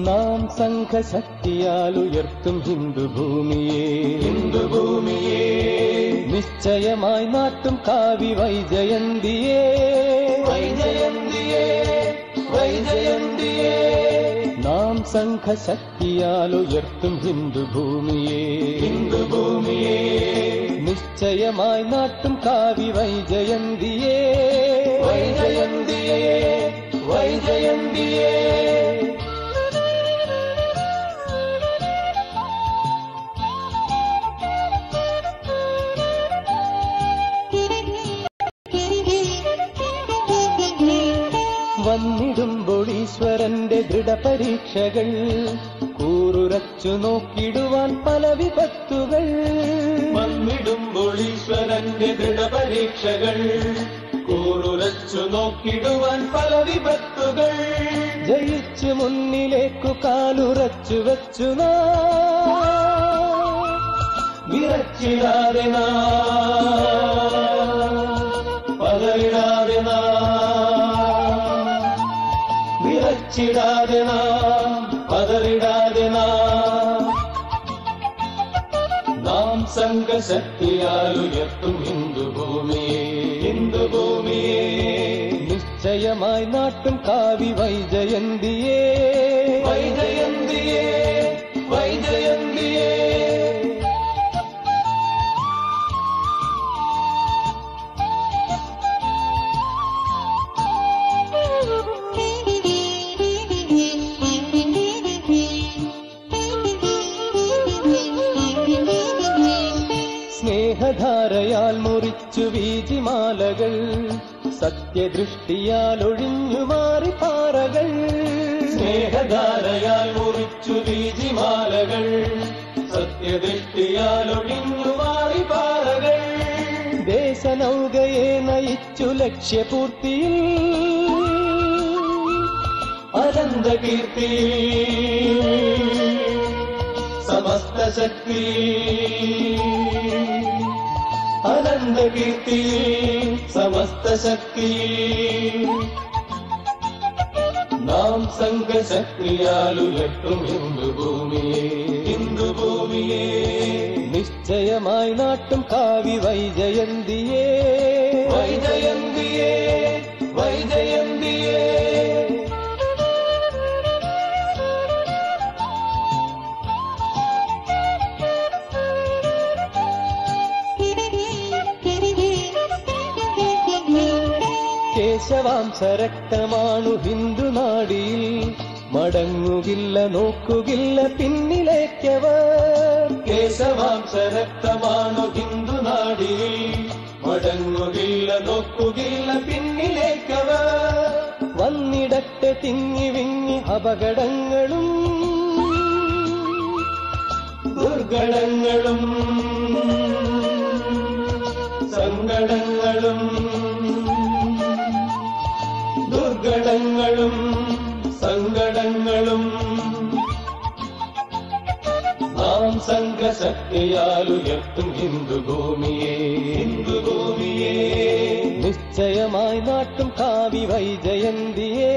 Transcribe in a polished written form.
നാം സംഘശക്തിയാലുയർത്തും ഹിന്ദുഭൂമിയെ നിശ്ചയമായി നാട്ടും കാവി വൈജയന്തിയെ നാം സംഘശക്തിയാലുയർത്തും ഹിന്ദുഭൂമിയെ നിശ്ചയമായി നാട്ടും കാവി വൈജയന്തിയെ വന്നിടുമ്പോൾ ഈശ്വരന്റെ ദൃഢപരീക്ഷകൾ കൂറുറച്ചു നോക്കിടുവാൻ പല വിപത്തുകൾ വന്നിടുമ്പോൾ ഈശ്വരന്റെ ദൃഢപരീക്ഷകൾ കൂറുറച്ചു നോക്കിടുവാൻ പല വിപത്തുകൾ ജയിച്ചു മുന്നിലേക്കു കാലുറച്ചു വച്ചു വിറച്ചിടാതെ പതറിടാതെ വിറച്ചിടാതെ പതറിടാതെ നാം സംഘശക്തിയാലുയർത്തും ഹിന്ദുഭൂമിയെ നിശ്ചയമായി നാട്ടും കാവി വൈജയന്തിയെ സ്നേഹധാരയാൽ മുറിച്ചു വീജിമാലകൾ സത്യദൃഷ്ടിയാൽ ഒഴിഞ്ഞു മാറി പാറകൾ സ്നേഹധാരയാൽ മുറിച്ചു വീജിമാലകൾ സത്യദൃഷ്ടിയാൽ ഒഴിഞ്ഞു മാറി പാറകൾ ദേശനൗകയെ നയിച്ചു ലക്ഷ്യപൂർത്തിയിൽ അനന്തകീർത്തിയിൽ സമസ്ത ശക്തി അനന്തകീർത്തിയിൽ സമസ്ത ശക്തി നാം സംഘശക്തിയാലുയർത്തും ഹിന്ദുഭൂമിയെ നിശ്ചയമായി നാട്ടും കാവി വൈജയന്തിയെ കേശവാംശരക്തമാണു ഹിന്ദുനാടിയിൽ മടങ്ങുകില്ല നോക്കുകില്ല പിന്നിലേക്കവർ കേശവാംശരക്തമാണു ഹിന്ദുനാടിയിൽ മടങ്ങുകില്ല നോക്കുകില്ല പിന്നിലേക്കവർ വന്നിടത്തെ തിങ്ങി വിങ്ങി അപകടങ്ങളും ദുർഘടങ്ങളും സങ്കടങ്ങളും സങ്കടങ്ങളും നാം സംഘശക്തിയാലുയർത്തും ഹിന്ദുഭൂമിയെ നിശ്ചയമായി നാട്ടും കാവി വൈജയന്തിയെ